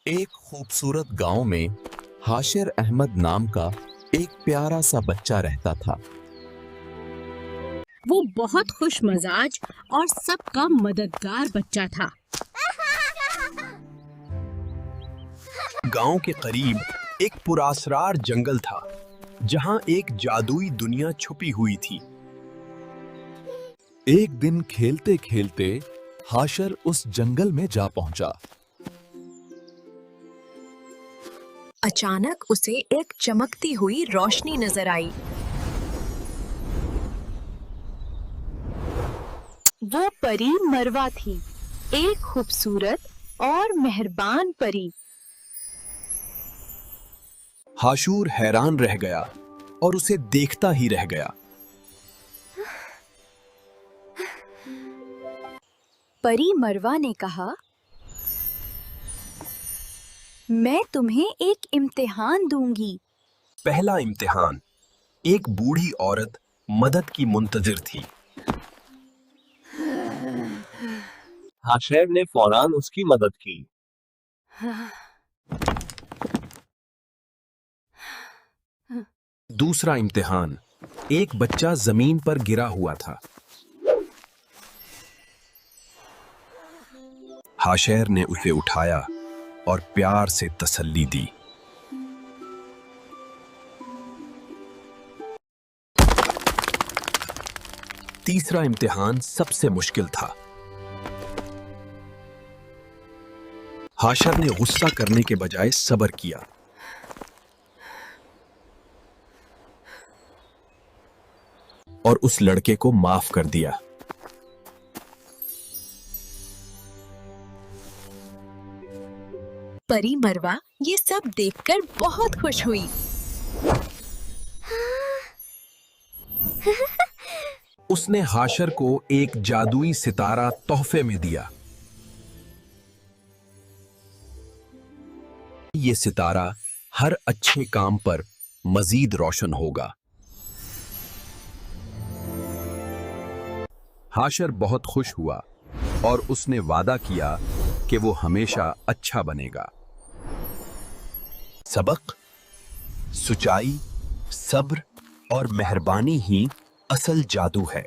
एक खूबसूरत गांव में हाशिर अहमद नाम का एक प्यारा सा बच्चा रहता था। वो बहुत खुश मजाज और सबका मददगार बच्चा था। गांव के करीब एक पुरासरार जंगल था जहां एक जादुई दुनिया छुपी हुई थी। एक दिन खेलते खेलते हाशर उस जंगल में जा पहुंचा। अचानक उसे एक चमकती हुई रोशनी नजर आई। वो परी मरवा थी, एक खूबसूरत और मेहरबान परी। हाशूर हैरान रह गया और उसे देखता ही रह गया। परी मरवा ने कहा, मैं तुम्हें एक इम्तिहान दूंगी। पहला इम्तिहान। एक बूढ़ी औरत मदद की मुंतजिर थी। हाशिर ने फौरन उसकी मदद की। दूसरा इम्तिहान। एक बच्चा जमीन पर गिरा हुआ था। हाशिर ने उसे उठाया और प्यार से तसल्ली दी। तीसरा इम्तिहान सबसे मुश्किल था। हाशिर ने गुस्सा करने के बजाय सब्र किया। और उस लड़के को माफ कर दिया। परी मरवा ये सब देखकर बहुत खुश हुई। उसने हाशिर को एक जादुई सितारा तोहफे में दिया। ये सितारा हर अच्छे काम पर मजीद रोशन होगा। हाशिर बहुत खुश हुआ और उसने वादा किया कि वो हमेशा अच्छा बनेगा। सबक: सच्चाई, सब्र और मेहरबानी ही असल जादू है।